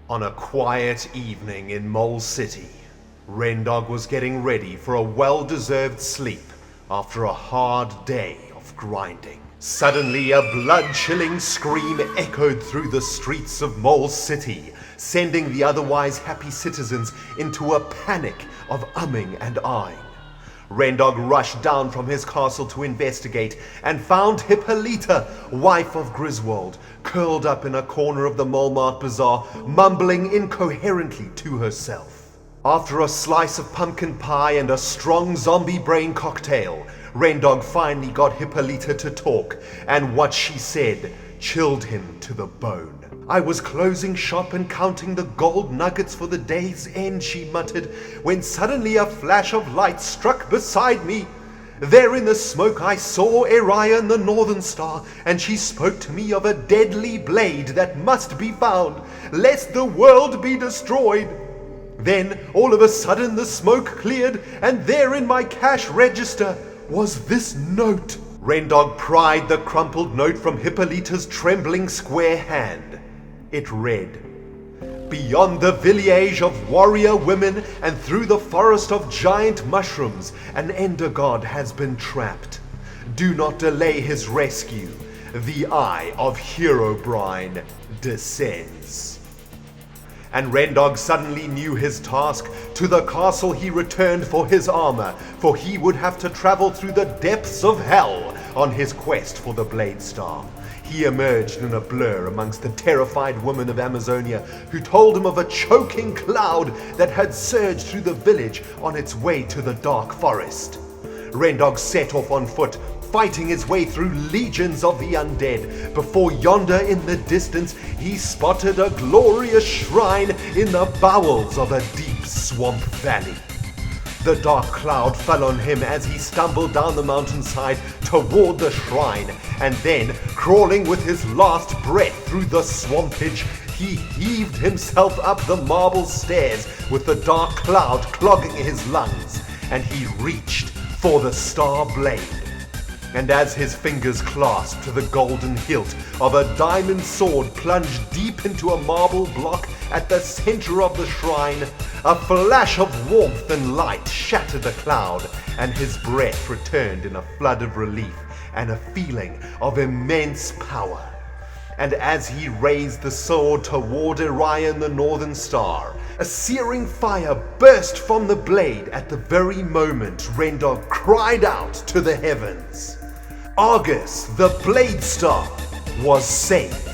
On a quiet evening in Molecity, Rendog was getting ready for a well-deserved sleep after a hard day of grinding. Suddenly, a blood-chilling scream echoed through the streets of Molecity, sending the otherwise happy citizens into a panic of umming and ahhing. Rendog rushed down from his castle to investigate and found Hippolyta, wife of Griswold, curled up in a corner of the Molemart Bazaar, mumbling incoherently to herself. After a slice of pumpkin pie and a strong zombie brain cocktail, Rendog finally got Hippolyta to talk, and what she said chilled him to the bone. "I was closing shop and counting the gold nuggets for the day's end," she muttered, "when suddenly a flash of light struck beside me. There in the smoke I saw Orion the Northern Star, and she spoke to me of a deadly blade that must be found, lest the world be destroyed. Then, all of a sudden, the smoke cleared, and there in my cash register was this note." Rendog pried the crumpled note from Hippolyta's trembling square hand. It read, "Beyond the village of warrior women and through the forest of giant mushrooms, an ender god has been trapped. Do not delay his rescue. The eye of Herobrine descends." And Rendog suddenly knew his task. To the castle he returned for his armor, for he would have to travel through the depths of hell on his quest for the Blade Star. He emerged in a blur amongst the terrified women of Amazonia, who told him of a choking cloud that had surged through the village on its way to the dark forest. Rendog set off on foot, fighting his way through legions of the undead, before yonder in the distance he spotted a glorious shrine in the bowels of a deep swamp valley. The dark cloud fell on him as he stumbled down the mountainside toward the shrine, and then, crawling with his last breath through the swampage, he heaved himself up the marble stairs with the dark cloud clogging his lungs, and he reached for the star blade. And as his fingers clasped the golden hilt of a diamond sword plunged deep into a marble block at the center of the shrine, a flash of warmth and light shattered the cloud, and his breath returned in a flood of relief and a feeling of immense power. And as he raised the sword toward Orion the Northern Star, a searing fire burst from the blade at the very moment Rendog cried out to the heavens. Argus, the Blade Star, was saved.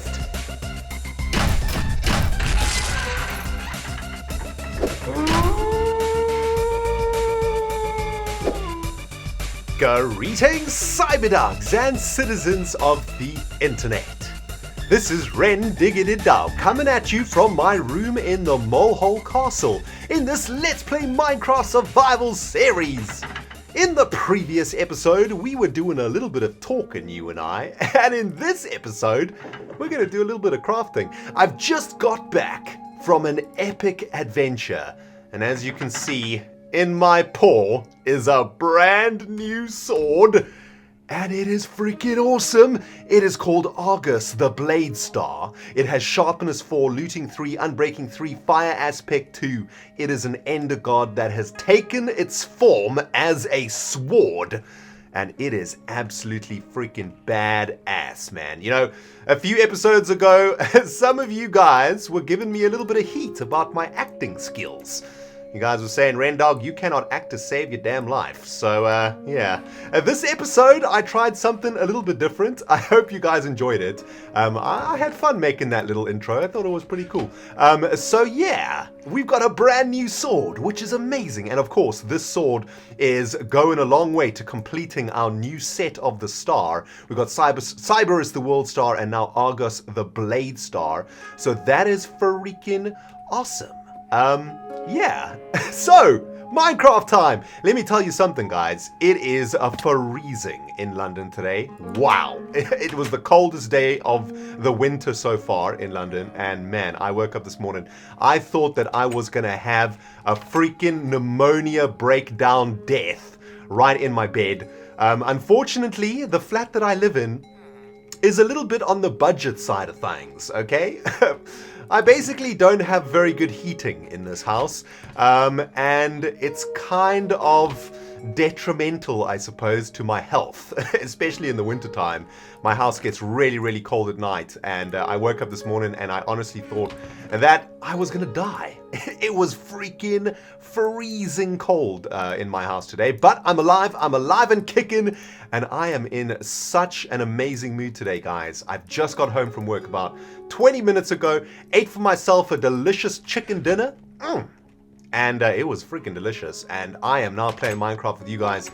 Greetings, Cyberdogs and citizens of the internet. This is RENDOG'S coming at you from my room in the Molehole Castle in this Let's Play Minecraft Survival series. In the previous episode, we were doing a little bit of talking, you and I, and in this episode, we're going to do a little bit of crafting. I've just got back from an epic adventure, and as you can see, in my paw is a brand new sword, and it is freaking awesome. It is called Argus, the Blade Star. It has Sharpness 4, Looting 3, Unbreaking 3, Fire Aspect 2. It is an ender god that has taken its form as a sword, and it is absolutely freaking badass, man. You know, a few episodes ago, some of you guys were giving me a little bit of heat about my acting skills. You guys were saying, Rendog, you cannot act to save your damn life. So, yeah. This episode, I tried something a little bit different. I hope you guys enjoyed it. I had fun making that little intro. I thought it was pretty cool. So, yeah, we've got a brand new sword, which is amazing. And, of course, this sword is going a long way to completing our new set of the star. We've got Cyberus, the World Star, and now Argus, the Blade Star. So that is freaking awesome. Yeah, so, Minecraft time! Let me tell you something, guys. It is freezing in London today. Wow! It was the coldest day of the winter so far in London, and man, I woke up this morning. I thought that I was gonna have a freaking pneumonia breakdown death right in my bed. Unfortunately, the flat that I live in is a little bit on the budget side of things, okay? I basically don't have very good heating in this house, and it's kind of detrimental, I suppose, to my health, especially in the wintertime. My house gets really, really cold at night, and I woke up this morning and I honestly thought that I was gonna die. It was freaking freezing cold in my house today, but I'm alive and kicking, and I am in such an amazing mood today, guys. I've just got home from work about 20 minutes ago, ate for myself a delicious chicken dinner, and it was freaking delicious, and I am now playing Minecraft with you guys.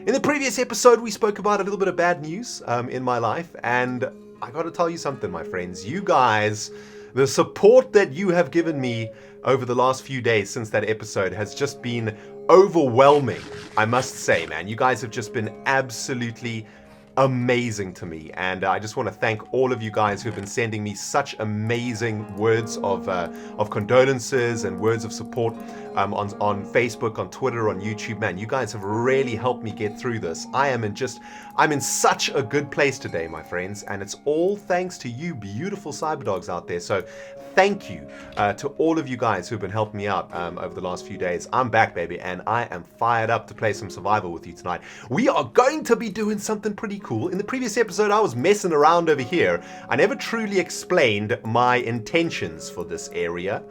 In the previous episode, we spoke about a little bit of bad news in my life, and I gotta tell you something, my friends. You guys, the support that you have given me over the last few days since that episode has just been overwhelming, I must say, man. You guys have just been absolutely amazing to me, and I just want to thank all of you guys who've been sending me such amazing words of condolences and words of support on Facebook, on Twitter, on YouTube. Man, you guys have really helped me get through this. I'm in such a good place today, my friends, and it's all thanks to you beautiful cyberdogs out there. So thank you to all of you guys who've been helping me out over the last few days. I'm back, baby, and I am fired up to play some survival with you tonight. We are going to be doing something pretty cool. In the previous episode, I was messing around over here. I never truly explained my intentions for this area.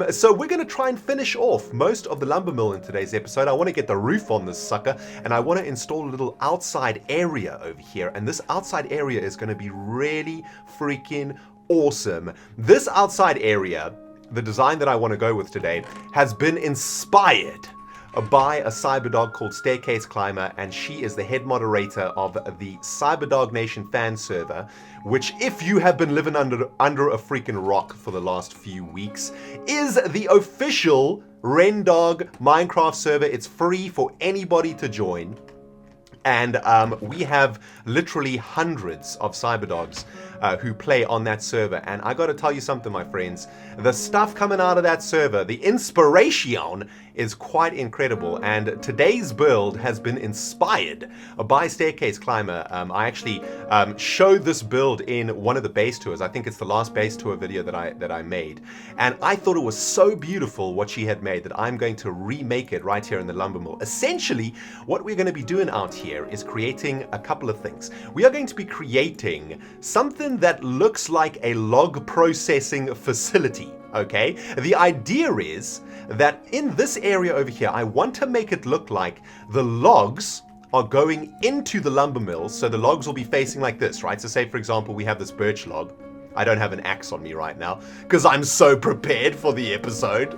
So we're going to try and finish off most of the lumber mill in today's episode. I want to get the roof on this sucker, and I want to install a little outside area over here. And this outside area is going to be really freaking awesome. This outside area, the design that I want to go with today, has been inspired by a Cyberdog called Staircaseclimber, and she is the head moderator of the Cyberdog Nation fan server, which, if you have been living under a freaking rock for the last few weeks, is the official RENDOG Minecraft server. It's free for anybody to join. And we have literally hundreds of Cyberdogs who play on that server. And I got to tell you something, my friends. The stuff coming out of that server, the inspiration, is quite incredible. And today's build has been inspired by Staircaseclimber. I actually showed this build in one of the base tours. I think it's the last base tour video that I made. And I thought it was so beautiful what she had made that I'm going to remake it right here in the lumber mill. Essentially, what we're going to be doing out here is creating a couple of things. We are going to be creating something that looks like a log processing facility. Okay, the idea is that in this area over here, I want to make it look like the logs are going into the lumber mill. So the logs will be facing like this, right? So say, for example, we have this birch log. I don't have an axe on me right now because I'm so prepared for the episode.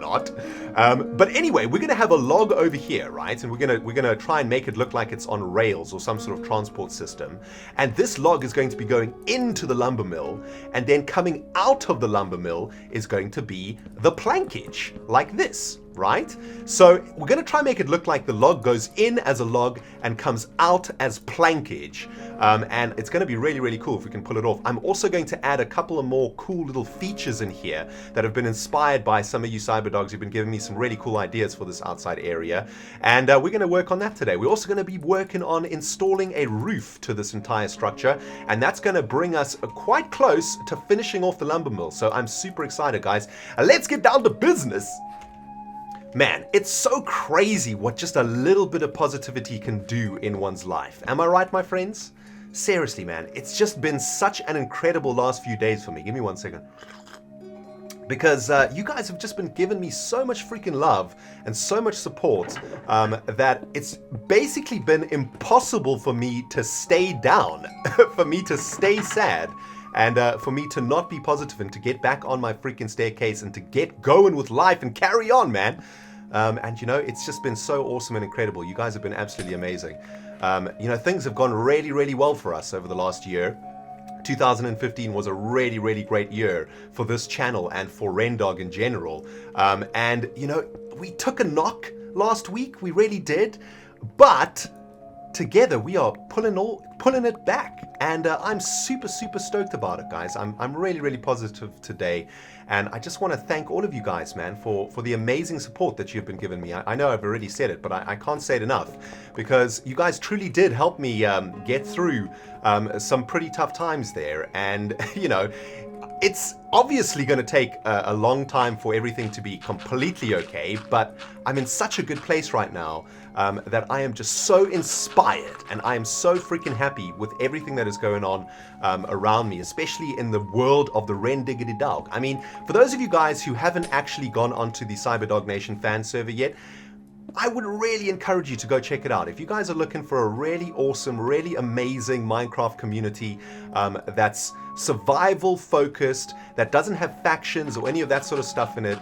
Not. But anyway, we're going to have a log over here, right? And we're gonna try and make it look like it's on rails or some sort of transport system. And this log is going to be going into the lumber mill, and then coming out of the lumber mill is going to be the plankage, like this. Right? So we're going to try and make it look like the log goes in as a log and comes out as plankage. And it's going to be really, really cool if we can pull it off. I'm also going to add a couple of more cool little features in here that have been inspired by some of you Cyberdogs who've been giving me some really cool ideas for this outside area. And we're going to work on that today. We're also going to be working on installing a roof to this entire structure. And that's going to bring us quite close to finishing off the lumber mill. So I'm super excited, guys. Let's get down to business. Man, it's so crazy what just a little bit of positivity can do in one's life. Am I right, my friends? Seriously, man, it's just been such an incredible last few days for me. Give me 1 second. Because you guys have just been giving me so much freaking love and so much support that it's basically been impossible for me to stay down, for me to stay sad. And for me to not be positive and to get back on my freaking staircase and to get going with life and carry on, man. And you know, it's just been so awesome and incredible. You guys have been absolutely amazing. You know, things have gone really, really well for us over the last year. 2015 was a really, really great year for this channel and for RENDOG in general. And you know, we took a knock last week. We really did. But together we are pulling it back, and I'm super stoked about it, guys. I'm really, really positive today, and I just want to thank all of you guys, man, for the amazing support that you've been giving me. I know I've already said it, but I can't say it enough, because you guys truly did help me get through some pretty tough times there. And you know, It's obviously going to take a long time for everything to be completely okay, but I'm in such a good place right now that I am just so inspired, and I am so freaking happy with everything that is going on around me, especially in the world of the RENDOG'S. I mean, for those of you guys who haven't actually gone onto the Cyberdog Nation fan server yet, I would really encourage you to go check it out. If you guys are looking for a really awesome, really amazing Minecraft community that's survival focused, that doesn't have factions or any of that sort of stuff in it,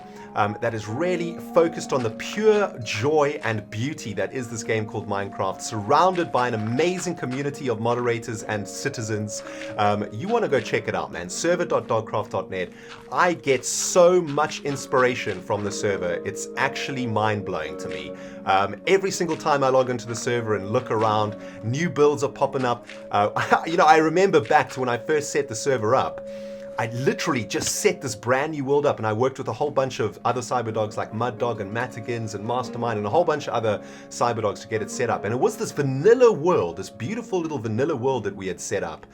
that is really focused on the pure joy and beauty that is this game called Minecraft, surrounded by an amazing community of moderators and citizens, you want to go check it out, man. Server.dogcraft.net. I get so much inspiration from the server. It's actually mind-blowing to me. Every single time I log into the server and look around, new builds are popping up. You know, I remember back to when I first set the server up, I literally just set this brand new world up, and I worked with a whole bunch of other Cyberdogs like MudDog and Matigans and Mastermind and a whole bunch of other Cyberdogs to get it set up. And it was this vanilla world, this beautiful little vanilla world that we had set up.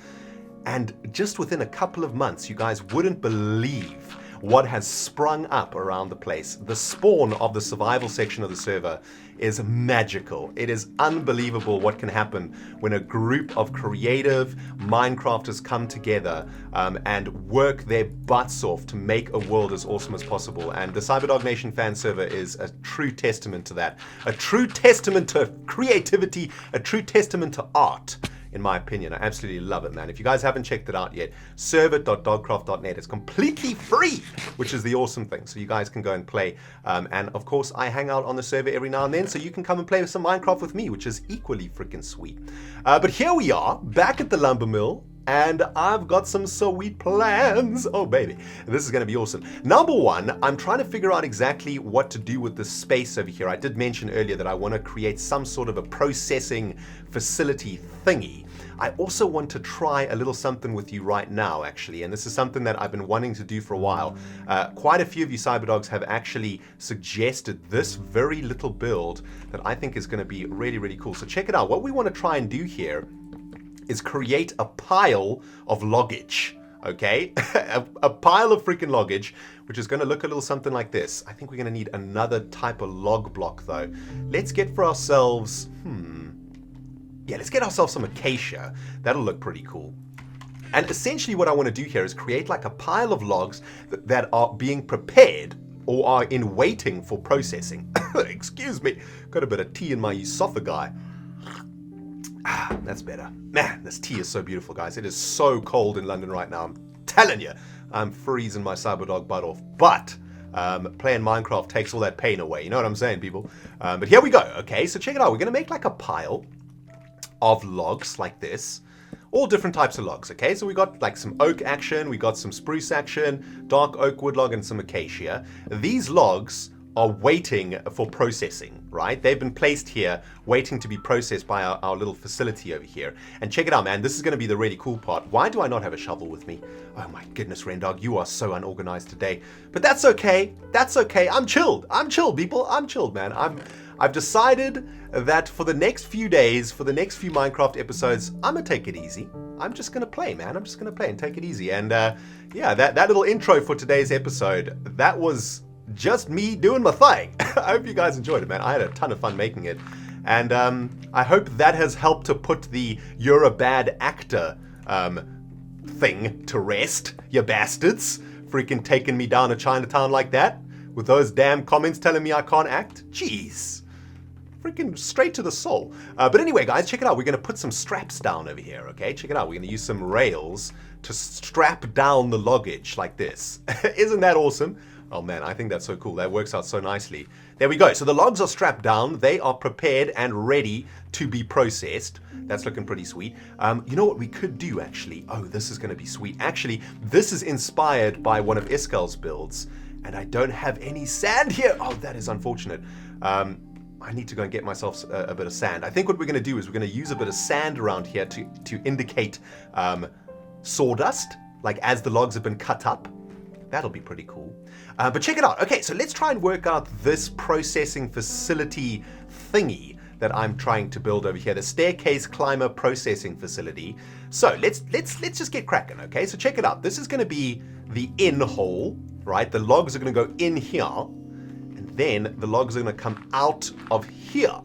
And just within a couple of months, you guys wouldn't believe what has sprung up around the place. The spawn of the survival section of the server is magical. It is unbelievable what can happen when a group of creative Minecrafters come together and work their butts off to make a world as awesome as possible. And the Cyberdog Nation fan server is a true testament to that. A true testament to creativity, a true testament to art. In my opinion, I absolutely love it, man. If you guys haven't checked it out yet, server.dogcraft.net. It's completely free, which is the awesome thing. So you guys can go and play. And of course, I hang out on the server every now and then, so you can come and play with some Minecraft with me, which is equally freaking sweet. But here we are, back at the lumber mill, and I've got some sweet plans. Oh, baby. This is going to be awesome. Number one, I'm trying to figure out exactly what to do with the space over here. I did mention earlier that I want to create some sort of a processing facility thingy. I also want to try a little something with you right now, actually, and this is something that I've been wanting to do for a while. Quite a few of you Cyberdogs have actually suggested this very little build that I think is going to be really, really cool. So check it out. What we want to try and do here is create a pile of loggage, okay? a pile of freaking loggage, which is going to look a little something like this. I think we're going to need another type of log block, though. Let's get for ourselves, yeah, let's get ourselves some acacia. That'll look pretty cool. And essentially what I want to do here is create like a pile of logs that are being prepared or are in waiting for processing. Excuse me, got a bit of tea in my esophagi. Ah, that's better. Man, this tea is so beautiful, guys. It is so cold in London right now. I'm telling you, I'm freezing my Cyberdog butt off. But playing Minecraft takes all that pain away. You know what I'm saying, people? But here we go. Okay, so check it out. We're going to make like a pile of logs like this. All different types of logs, okay? So we got like some oak action, we got some spruce action, dark oak wood log, and some acacia. These logs are waiting for processing, right? They've been placed here, waiting to be processed by our little facility over here. And check it out, man. This is going to be the really cool part. Why do I not have a shovel with me? Oh my goodness, Rendog, you are so unorganized today. But that's okay. That's okay. I'm chilled. I'm chilled, people. I'm chilled, man. I've decided that for the next few days, for the next few Minecraft episodes, I'm going to take it easy. I'm just going to play, man. I'm just going to play and take it easy. And yeah, that little intro for today's episode, that was just me doing my thing. I hope you guys enjoyed it, man. I had a ton of fun making it. And I hope that has helped to put the "you're a bad actor" thing to rest, you bastards. Freaking taking me down to Chinatown like that with those damn comments telling me I can't act. Jeez. Freaking straight to the soul. But anyway, guys, check it out. We're going to put some straps down over here, okay? Check it out. We're going to use some rails to strap down the loggage like this. Isn't that awesome? Oh man, I think that's so cool. That works out so nicely. There we go. So the logs are strapped down. They are prepared and ready to be processed. That's looking pretty sweet. You know what we could do, actually? Oh, this is going to be sweet. Actually, this is inspired by one of Iskel's builds, and I don't have any sand here. Oh, that is unfortunate. I need to go and get myself a bit of sand. I think what we're going to do is we're going to use a bit of sand around here to indicate sawdust, like as the logs have been cut up. That'll be pretty cool. But check it out. Okay, so let's try and work out this processing facility thingy that I'm trying to build over here, the Staircaseclimber processing facility. So let's just get cracking, okay? So check it out. This is going to be the in hole, right? The logs are going to go in here, and then the logs are going to come out of here,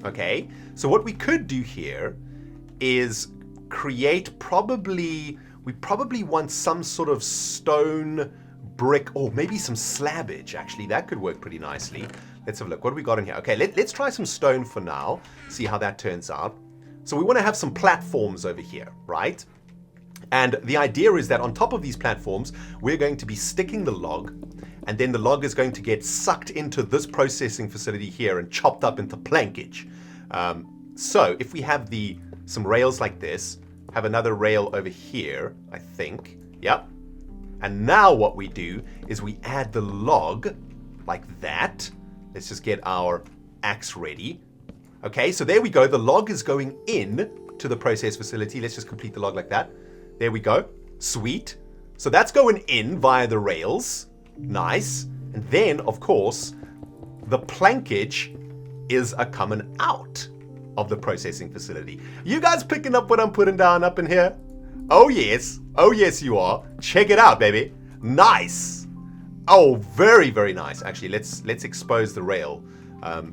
okay? So what we could do here is create we probably want some sort of stone brick, or maybe some slabbage. Actually, that could work pretty nicely. Let's have a look. What do we got in here? Okay, let's try some stone for now, see how that turns out. So we want to have some platforms over here, right? And the idea is that on top of these platforms, we're going to be sticking the log, and then the log is going to get sucked into this processing facility here and chopped up into plankage. So if we have some rails like this, have another rail over here, I think. Yep. And now what we do is we add the log like that. Let's just get our axe ready. Okay, so there we go. The log is going in to the process facility. Let's just complete the log like that. There we go. Sweet. So that's going in via the rails. Nice. And then, of course, the plankage is a coming out of the processing facility. You guys picking up what I'm putting down up in here? Oh yes. Oh yes you are. Check it out, baby. Nice. Oh, very, very nice. Actually, let's expose the rail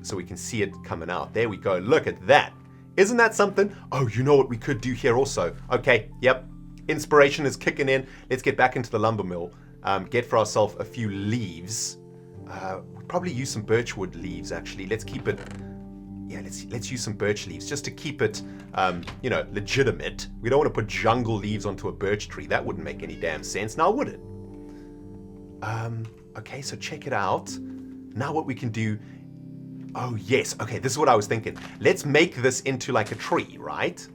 so we can see it coming out. There we go. Look at that. Isn't that something? Oh, you know what we could do here also. Okay, yep. Inspiration is kicking in. Let's get back into the lumber mill. Get for ourselves a few leaves. We'll probably use some birchwood leaves, actually. Let's keep it... Yeah, let's use some birch leaves just to keep it, legitimate. We don't want to put jungle leaves onto a birch tree. That wouldn't make any damn sense, now would it? Okay, so check it out. Now what we can do... Oh, yes. Okay, this is what I was thinking. Let's make this into like a tree, right?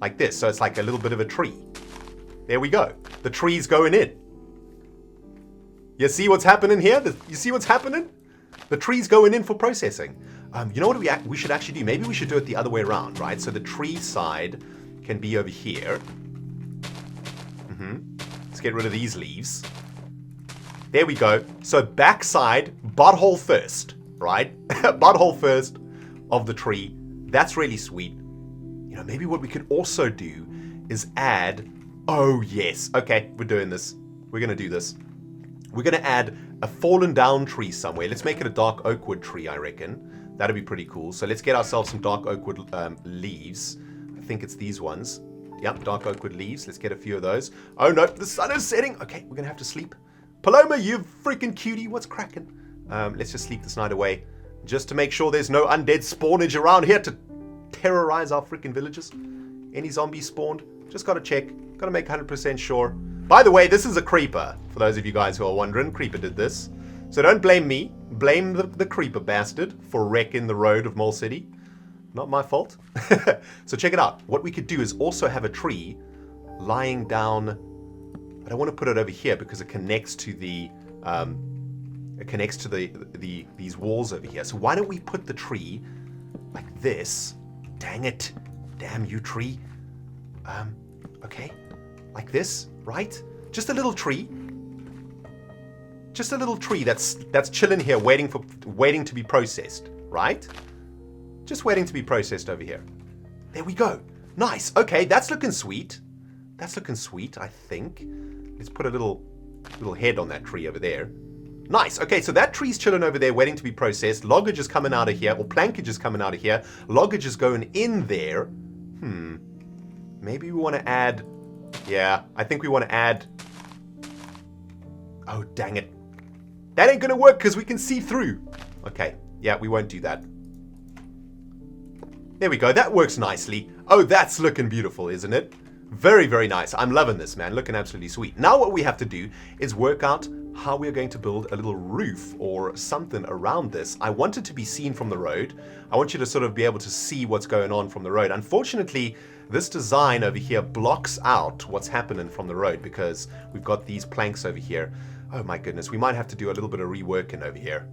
Like this. So it's like a little bit of a tree. There we go. The tree's going in. You see what's happening here? You see what's happening? The tree's going in for processing. You know what we should actually do? Maybe we should do it the other way around, right? So the tree side can be over here. Let's get rid of these leaves. There we go. So backside, butthole first, right? Butthole first of the tree. That's really sweet. You know, maybe what we could also do is add... Oh, yes. Okay, we're doing this. We're going to do this. We're going to add a fallen down tree somewhere. Let's make it a dark oakwood tree, I reckon. That'd be pretty cool. So let's get ourselves some dark oakwood leaves. I think it's these ones. Yep, dark oakwood leaves. Let's get a few of those. Oh, no, the sun is setting. Okay, we're going to have to sleep. Paloma, you freaking cutie. What's cracking? Let's just sleep this night away. Just to make sure there's no undead spawnage around here to terrorize our freaking villages. Any zombies spawned? Just got to check. Got to make 100% sure. By the way, this is a creeper. For those of you guys who are wondering, creeper did this. So don't blame me. Blame the creeper bastard for wrecking the road of Mole City. Not my fault. So check it out. What we could do is also have a tree lying down. I don't want to put it over here because it connects to the these walls over here. So why don't we put the tree like this? Dang it. Damn you, tree. Okay. Like this, right? Just a little tree. Just a little tree that's chilling here waiting to be processed, right? Just waiting to be processed over here. There we go. Nice. Okay, that's looking sweet. That's looking sweet, I think. Let's put a little head on that tree over there. Nice. Okay, so that tree's chilling over there waiting to be processed. Loggage is coming out of here, or plankage is coming out of here. Loggage is going in there. Maybe we want to add... Yeah, I think we want to add... Oh, dang it. That ain't going to work because we can see through. Okay, yeah, we won't do that. There we go. That works nicely. Oh, that's looking beautiful, isn't it? Very, very nice. I'm loving this, man. Looking absolutely sweet. Now what we have to do is work out how we're going to build a little roof or something around this. I want it to be seen from the road. I want you to sort of be able to see what's going on from the road. Unfortunately, this design over here blocks out what's happening from the road because we've got these planks over here. Oh my goodness, we might have to do a little bit of reworking over here.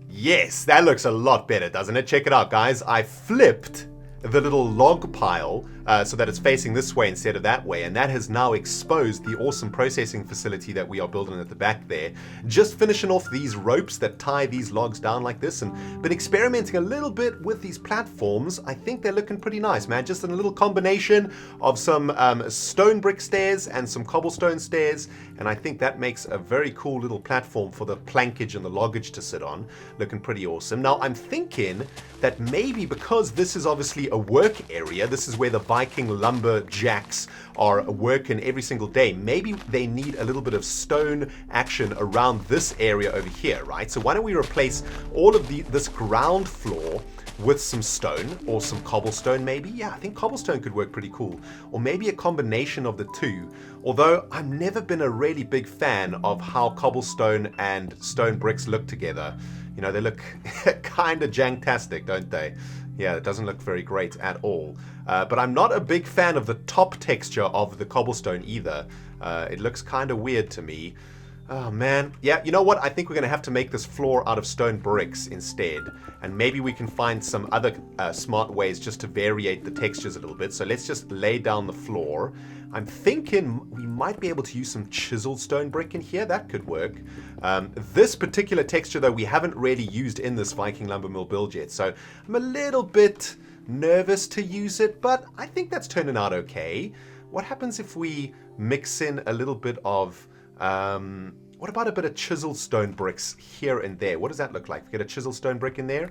Yes, that looks a lot better, doesn't it? Check it out, guys. I flipped the little log pile so that it's facing this way instead of that way, and that has now exposed the awesome processing facility that we are building at the back there. Just finishing off these ropes that tie these logs down like this, and been experimenting a little bit with these platforms. I think they're looking pretty nice, man. Just a little combination of some stone brick stairs and some cobblestone stairs, and I think that makes a very cool little platform for the plankage and the loggage to sit on. Looking pretty awesome. Now I'm thinking that maybe because this is obviously a work area, this is where the Viking lumberjacks are working every single day, maybe they need a little bit of stone action around this area over here, right? So why don't we replace all of this ground floor with some stone or some cobblestone maybe? Yeah, I think cobblestone could work pretty cool. Or maybe a combination of the two. Although I've never been a really big fan of how cobblestone and stone bricks look together. You know, they look kind of janktastic, don't they? Yeah, it doesn't look very great at all. But I'm not a big fan of the top texture of the cobblestone either. It looks kind of weird to me. Oh man, yeah, you know what? I think we're going to have to make this floor out of stone bricks instead. And maybe we can find some other smart ways just to variate the textures a little bit. So let's just lay down the floor. I'm thinking we might be able to use some chiseled stone brick in here. That could work. This particular texture, though, we haven't really used in this Viking lumber mill build yet. So I'm a little bit nervous to use it, but I think that's turning out okay. What happens if we mix in a little bit of... what about a bit of chiseled stone bricks here and there? What does that look like? We get a chiseled stone brick in there?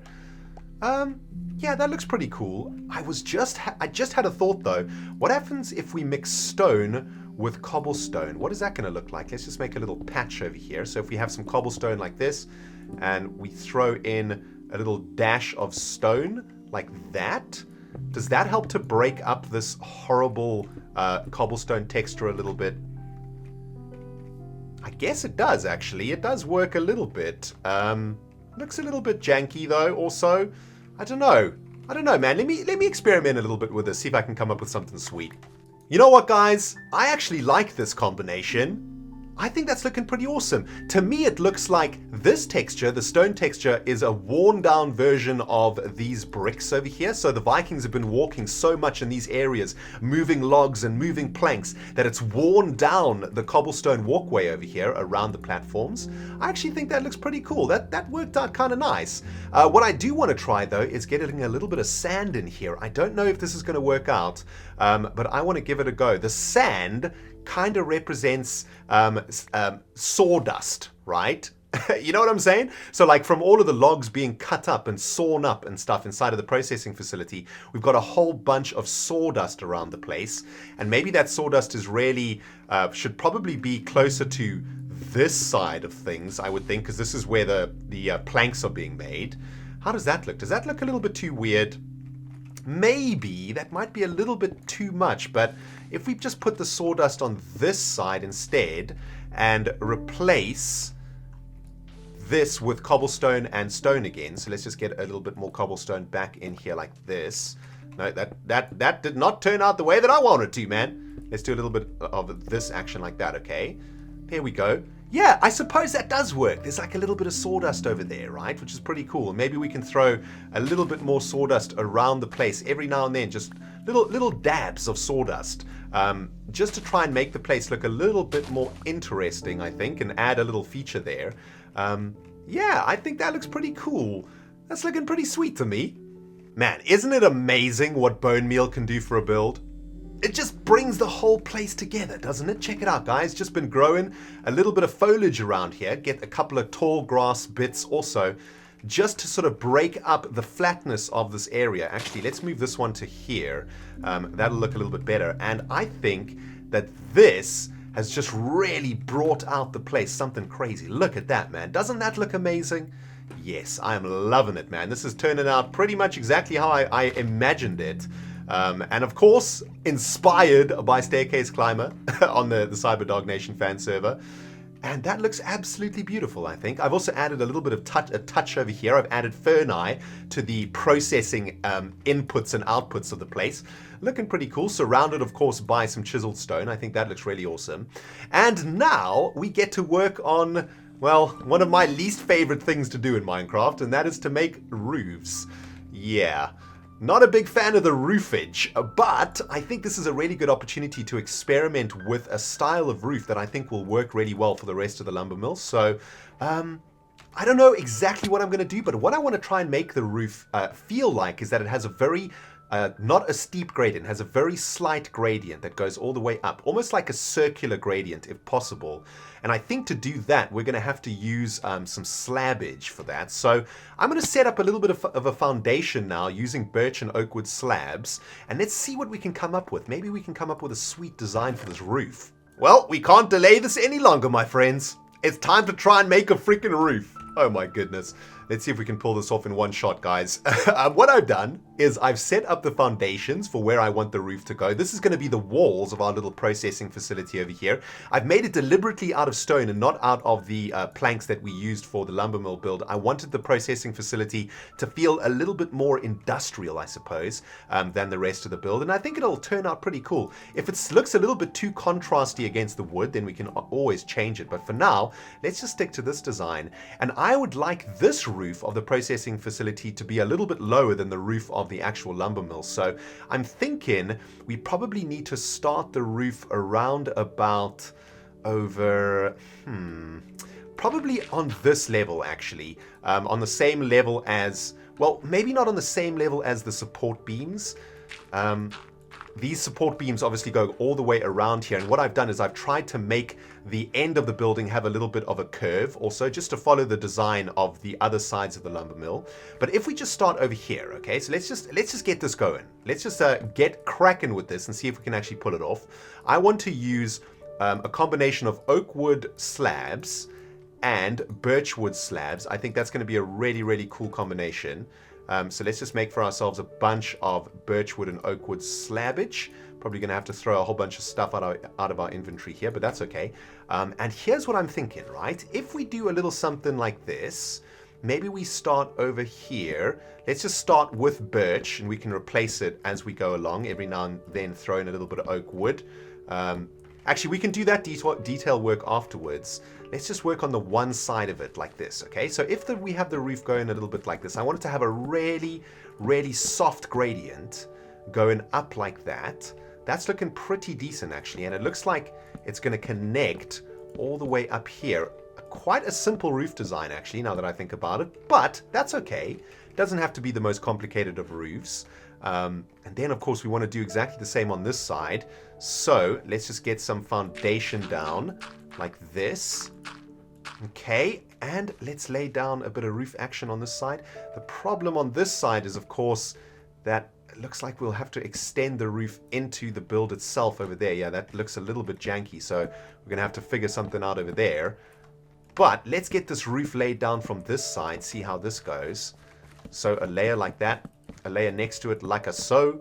Yeah, that looks pretty cool. I just had a thought though. What happens if we mix stone with cobblestone? What is that going to look like? Let's just make a little patch over here. So if we have some cobblestone like this, and we throw in a little dash of stone like that, does that help to break up this horrible cobblestone texture a little bit? I guess it does, actually. It does work a little bit. Looks a little bit janky, though, also. I don't know. I don't know, man. Let me experiment a little bit with this, see if I can come up with something sweet. You know what, guys? I actually like this combination. I think that's looking pretty awesome. To me, it looks like this texture, the stone texture, is a worn down version of these bricks over here. So the Vikings have been walking so much in these areas, moving logs and moving planks, that it's worn down the cobblestone walkway over here around the platforms. I actually think that looks pretty cool. That worked out kind of nice. What I do want to try, though, is getting a little bit of sand in here. I don't know if this is going to work out, but I want to give it a go. The sand kind of represents sawdust, right? You know what I'm saying? So like from all of the logs being cut up and sawn up and stuff inside of the processing facility, we've got a whole bunch of sawdust around the place. And maybe that sawdust is really, should probably be closer to this side of things, I would think, because this is where the planks are being made. How does that look? Does that look a little bit too weird? Maybe that might be a little bit too much, but if we just put the sawdust on this side instead and replace this with cobblestone and stone again, so let's just get a little bit more cobblestone back in here like this. No, that did not turn out the way that I wanted to, man. Let's do a little bit of this action like that, okay? There we go. Yeah, I suppose that does work. There's like a little bit of sawdust over there, right? Which is pretty cool. Maybe we can throw a little bit more sawdust around the place every now and then, just little dabs of sawdust, just to try and make the place look a little bit more interesting, I think, and add a little feature there. Yeah, I think that looks pretty cool. That's looking pretty sweet to me. Man, isn't it amazing what bone meal can do for a build? It just brings the whole place together, doesn't it? Check it out, guys. Just been growing a little bit of foliage around here. Get a couple of tall grass bits also, just to sort of break up the flatness of this area. Actually, let's move this one to here. That'll look a little bit better. And I think that this has just really brought out the place something crazy. Look at that, man. Doesn't that look amazing? Yes, I am loving it, man. This is turning out pretty much exactly how I imagined it. And of course, inspired by Staircaseclimber on the Cyberdog Nation fan server. And that looks absolutely beautiful, I think. I've also added a little bit of touch over here. I've added Ferni to the processing inputs and outputs of the place. Looking pretty cool, surrounded, of course, by some chiseled stone. I think that looks really awesome. And now we get to work on, well, one of my least favorite things to do in Minecraft, and that is to make roofs. Yeah. Not a big fan of the roofage, but I think this is a really good opportunity to experiment with a style of roof that I think will work really well for the rest of the lumber mill. So, I don't know exactly what I'm going to do, but what I want to try and make the roof feel like is that it has a very, not a steep gradient, it has a very slight gradient that goes all the way up, almost like a circular gradient if possible. And I think to do that, we're going to have to use some slabbage for that. So I'm going to set up a little bit of a foundation now using birch and oak wood slabs, and let's see what we can come up with. Maybe we can come up with a sweet design for this roof. Well, we can't delay this any longer, my friends. It's time to try and make a freaking roof. Oh my goodness. Let's see if we can pull this off in one shot, guys. What I've done is I've set up the foundations for where I want the roof to go. This is going to be the walls of our little processing facility over here. I've made it deliberately out of stone and not out of the planks that we used for the lumber mill build. I wanted the processing facility to feel a little bit more industrial, I suppose, than the rest of the build. And I think it'll turn out pretty cool. If it looks a little bit too contrasty against the wood, then we can always change it. But for now, let's just stick to this design. And I would like this roof of the processing facility to be a little bit lower than the roof of the actual lumber mill. So I'm thinking we probably need to start the roof around about over, probably on this level actually, on the same level as, well, maybe not on the same level as the support beams. These support beams obviously go all the way around here, and what I've done is I've tried to make the end of the building have a little bit of a curve also, just to follow the design of the other sides of the lumber mill. But if we just start over here, okay, so let's just get this going. Let's just get cracking with this and see if we can actually pull it off. I want to use a combination of oak wood slabs and birch wood slabs. I think that's going to be a really, really cool combination. So let's just make for ourselves a bunch of birchwood and oakwood slabbage. Probably going to have to throw a whole bunch of stuff out of our inventory here, but that's okay. And here's what I'm thinking, right? If we do a little something like this, maybe we start over here. Let's just start with birch, and we can replace it as we go along. Every now and then throw in a little bit of oak wood. Actually, we can do that detail work afterwards. Let's just work on the one side of it like this, okay? So if we have the roof going a little bit like this, I want it to have a really, really soft gradient going up like that. That's looking pretty decent, actually, and it looks like it's going to connect all the way up here. Quite a simple roof design, actually, now that I think about it, but that's okay. It doesn't have to be the most complicated of roofs. And then, of course, we want to do exactly the same on this side. So let's just get some foundation down like this. Okay, and let's lay down a bit of roof action on this side. The problem on this side is, of course, that it looks like we'll have to extend the roof into the build itself over there. Yeah, that looks a little bit janky, so we're going to have to figure something out over there. But let's get this roof laid down from this side, see how this goes. So a layer like that, a layer next to it like a so,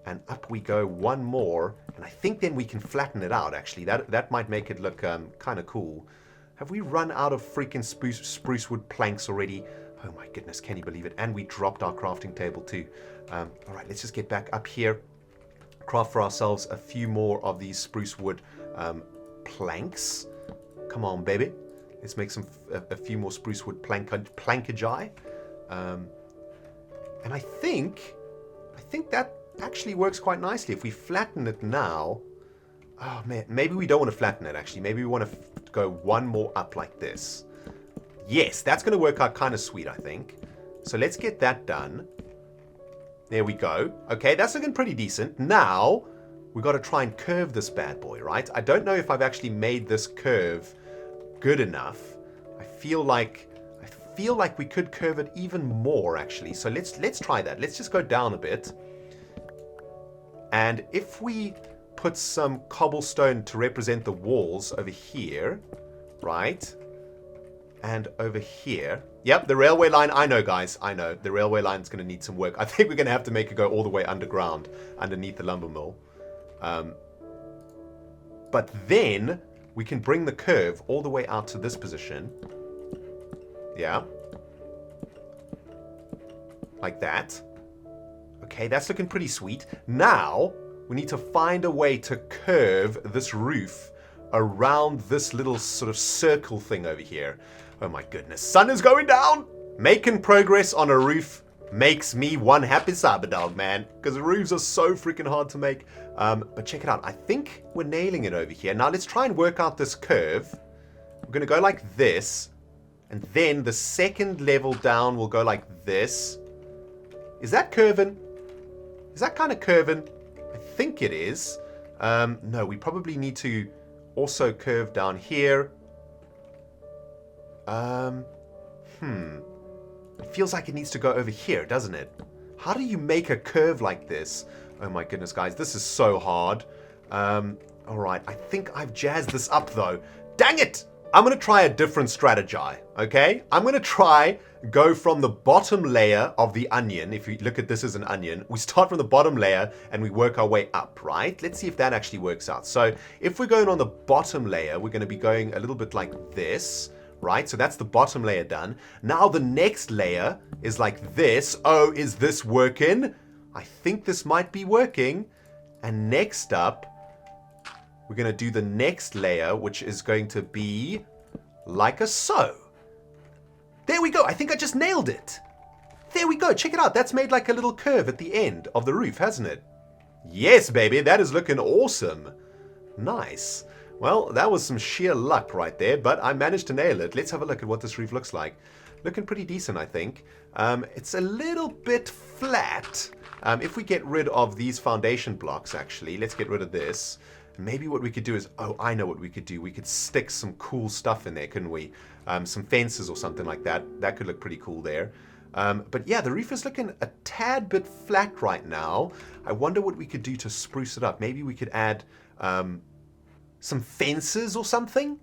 and up we go one more, and I think then we can flatten it out, actually. That might make it look kind of cool. Have we run out of freaking spruce wood planks already? Oh my goodness, can you believe it? And we dropped our crafting table too. All right, let's just get back up here, craft for ourselves a few more of these spruce wood planks. Come on, baby. Let's make a few more spruce wood plankage. And I think that actually works quite nicely. If we flatten it now, oh man, maybe we don't want to flatten it actually. Maybe we want to go one more up like this. Yes, that's going to work out kind of sweet, I think. So let's get that done. There we go. Okay, that's looking pretty decent. Now, we've got to try and curve this bad boy, right? I don't know if I've actually made this curve good enough. I feel like we could curve it even more, actually. So let's try that. Let's just go down a bit. And if we put some cobblestone to represent the walls over here, right? And over here. Yep, the railway line. I know, guys. I know. The railway line's going to need some work. I think we're going to have to make it go all the way underground, underneath the lumber mill. But then we can bring the curve all the way out to this position. Yeah. Like that. Okay, that's looking pretty sweet. Now, we need to find a way to curve this roof around this little sort of circle thing over here. Oh my goodness. Sun is going down! Making progress on a roof Makes me one happy Cyberdog, man. Because roofs are so freaking hard to make. But check it out. I think we're nailing it over here. Now let's try and work out this curve. We're going to go like this. And then the second level down will go like this. Is that curving? Is that kind of curving? I think it is. No, we probably need to also curve down here. It feels like it needs to go over here, doesn't it? How do you make a curve like this? Oh my goodness, guys, this is so hard. Alright, I think I've jazzed this up though. Dang it! I'm going to try a different strategy, okay? I'm going to go from the bottom layer of the onion. If you look at this as an onion, we start from the bottom layer and we work our way up, right? Let's see if that actually works out. So if we're going on the bottom layer, we're going to be going a little bit like this, right? So that's the bottom layer done. Now the next layer is like this. Oh, is this working? I think this might be working. And next up, we're going to do the next layer, which is going to be like a so. There we go. I think I just nailed it. There we go. Check it out. That's made like a little curve at the end of the roof, hasn't it? Yes, baby. That is looking awesome. Nice. Well, that was some sheer luck right there, but I managed to nail it. Let's have a look at what this roof looks like. Looking pretty decent, I think. It's a little bit flat. If we get rid of these foundation blocks, actually, let's get rid of this. Maybe what we could do is, oh, I know what we could do. We could stick some cool stuff in there, couldn't we? Some fences or something like that. That could look pretty cool there. But yeah, the roof is looking a tad bit flat right now. I wonder what we could do to spruce it up. Maybe we could add some fences or something.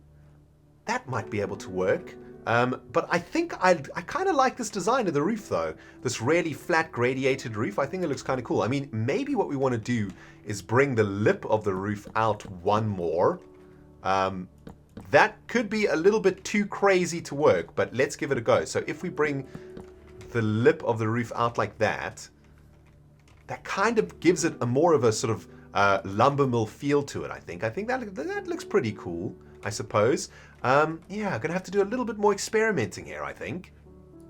That might be able to work. But I think I kind of like this design of the roof, though. This really flat gradiated roof. I think it looks kind of cool. I mean, maybe what we want to do is bring the lip of the roof out one more. That could be a little bit too crazy to work, but let's give it a go. So if we bring the lip of the roof out like that, that kind of gives it a more of a sort of lumber mill feel to it, I think. I think that looks pretty cool, I suppose. Yeah, I'm going to have to do a little bit more experimenting here, I think.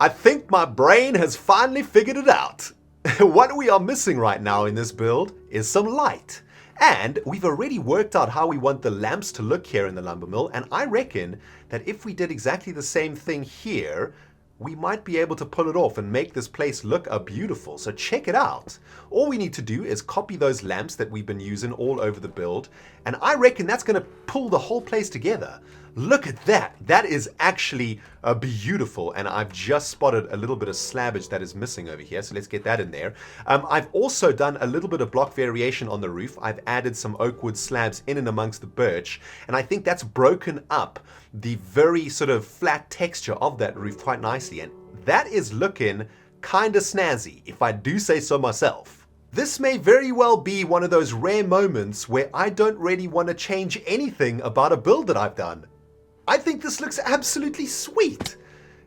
I think my brain has finally figured it out. What we are missing right now in this build is some light. And we've already worked out how we want the lamps to look here in the lumber mill. And I reckon that if we did exactly the same thing here, we might be able to pull it off and make this place look beautiful. So check it out. All we need to do is copy those lamps that we've been using all over the build. And I reckon that's going to pull the whole place together. Look at that. That is actually beautiful. And I've just spotted a little bit of slabbage that is missing over here. So let's get that in there. I've also done a little bit of block variation on the roof. I've added some oak wood slabs in and amongst the birch. And I think that's broken up the very sort of flat texture of that roof quite nicely. And that is looking kind of snazzy, if I do say so myself. This may very well be one of those rare moments where I don't really want to change anything about a build that I've done. I think this looks absolutely sweet.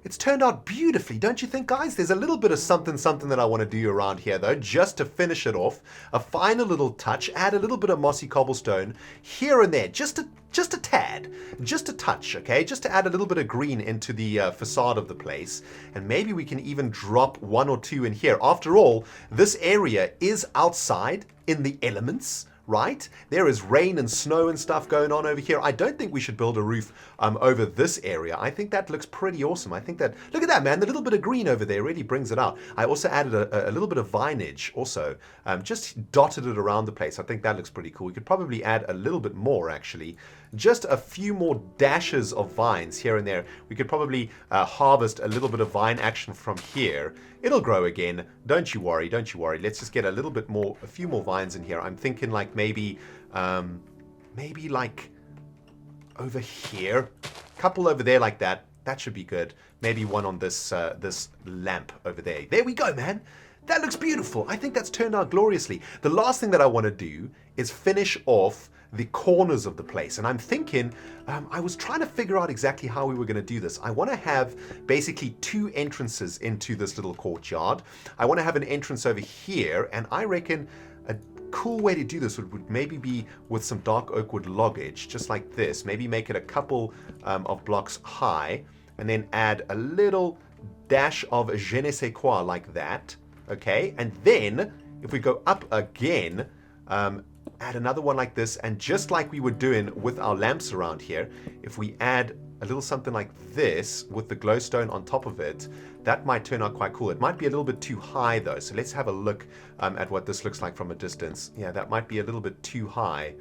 It's turned out beautifully, don't you think, guys? There's a little bit of something that I want to do around here, though, just to finish it off. A final little touch, add a little bit of mossy cobblestone here and there, just a tad, just a touch, okay? Just to add a little bit of green into the facade of the place. And maybe we can even drop one or two in here. After all, this area is outside in the elements, right? There is rain and snow and stuff going on over here. I don't think we should build a roof over this area. I think that looks pretty awesome. I think that, look at that, man. The little bit of green over there really brings it out. I also added a little bit of vinage also, just dotted it around the place. I think that looks pretty cool. We could probably add a little bit more, actually. Just a few more dashes of vines here and there. We could probably harvest a little bit of vine action from here. It'll grow again. Don't you worry. Don't you worry. Let's just get a little bit more, a few more vines in here. I'm thinking like maybe like over here. Couple over there like that. That should be good. Maybe one on this this lamp over there. There we go, man. That looks beautiful. I think that's turned out gloriously. The last thing that I want to do is finish off the corners of the place. And I'm thinking, I was trying to figure out exactly how we were going to do this. I want to have basically two entrances into this little courtyard. I want to have an entrance over here, and I reckon a cool way to do this would maybe be with some dark oak wood loggage, just like this. Maybe make it a couple of blocks high, and then add a little dash of je ne sais quoi like that. okay? And then, if we go up again, add another one like this, and just like we were doing with our lamps around here, if we add a little something like this with the glowstone on top of it, that might turn out quite cool. It might be a little bit too high though, so let's have a look at what this looks like from a distance. Yeah, that might be a little bit too high.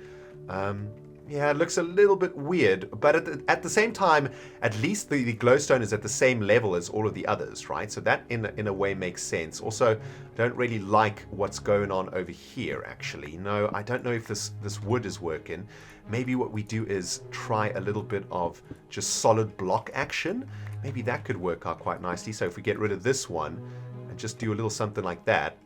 Yeah, it looks a little bit weird, but at the same time, at least the glowstone is at the same level as all of the others, right? So that in a way makes sense. Also, I don't really like what's going on over here, actually. No, I don't know if this wood is working. Maybe what we do is try a little bit of just solid block action. Maybe that could work out quite nicely. So if we get rid of this one and just do a little something like that.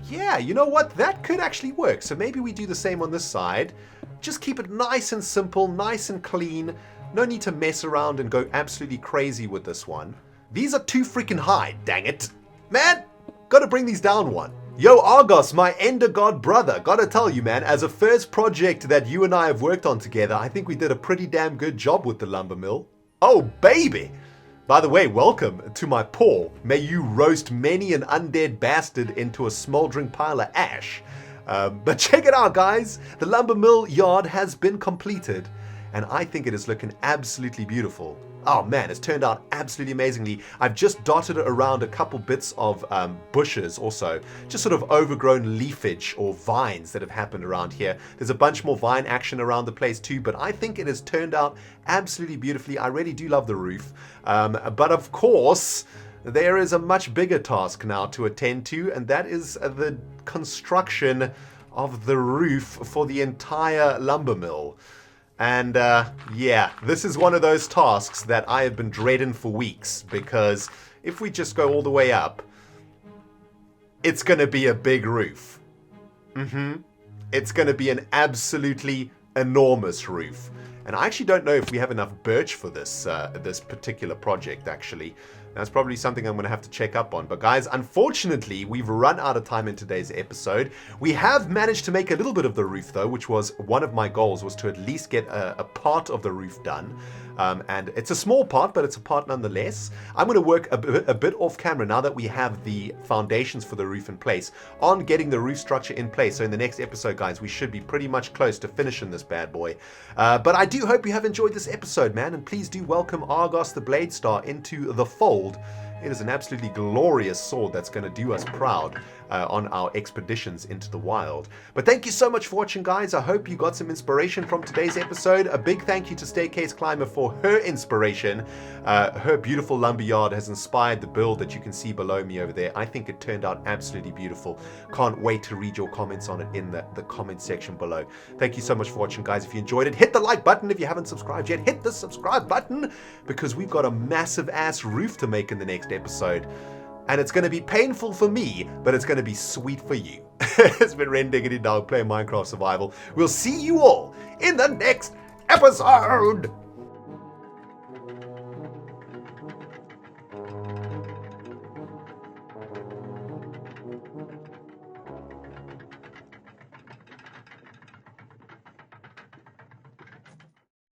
Yeah, you know what? That could actually work. So maybe we do the same on this side. Just keep it nice and simple, nice and clean. No need to mess around and go absolutely crazy with this one. These are too freaking high, dang it. Man, gotta bring these down one. Yo, Argos, my Ender God brother, gotta tell you, man, as a first project that you and I have worked on together, I think we did a pretty damn good job with the lumber mill. Oh, baby! By the way, welcome to my paw. May you roast many an undead bastard into a smoldering pile of ash. But check it out, guys. The lumber mill yard has been completed, and I think it is looking absolutely beautiful. Oh man, it's turned out absolutely amazingly. I've just dotted around a couple bits of bushes also, just sort of overgrown leafage or vines that have happened around here. There's a bunch more vine action around the place too, but I think it has turned out absolutely beautifully. I really do love the roof. But of course, there is a much bigger task now to attend to, and that is the construction of the roof for the entire lumber mill. And yeah, this is one of those tasks that I have been dreading for weeks, because if we just go all the way up, it's going to be a big roof. It's going to be an absolutely enormous roof. And I actually don't know if we have enough birch for this this particular project, actually. That's probably something I'm going to have to check up on. But guys, unfortunately, we've run out of time in today's episode. We have managed to make a little bit of the roof, though, which was one of my goals, was to at least get a part of the roof done. And it's a small part, but it's a part nonetheless. I'm going to work a bit off camera now that we have the foundations for the roof in place on getting the roof structure in place. So in the next episode, guys, we should be pretty much close to finishing this bad boy. But I do hope you have enjoyed this episode, man. And please do welcome Argos the Blade Star into the fold. It is an absolutely glorious sword that's going to do us proud on our expeditions into the wild. But thank you so much for watching, guys. I hope you got some inspiration from today's episode. A big thank you to Staircaseclimber for her inspiration. Her beautiful lumberyard has inspired the build that you can see below me over there. I think it turned out absolutely beautiful. Can't wait to read your comments on it in the comment section below. Thank you so much for watching, guys. If you enjoyed it, hit the like button. If you haven't subscribed yet, hit the subscribe button, because we've got a massive ass roof to make in the next episode. And it's going to be painful for me, but it's going to be sweet for you. It's been RENDOG'S playing Minecraft Survival. We'll see you all in the next episode.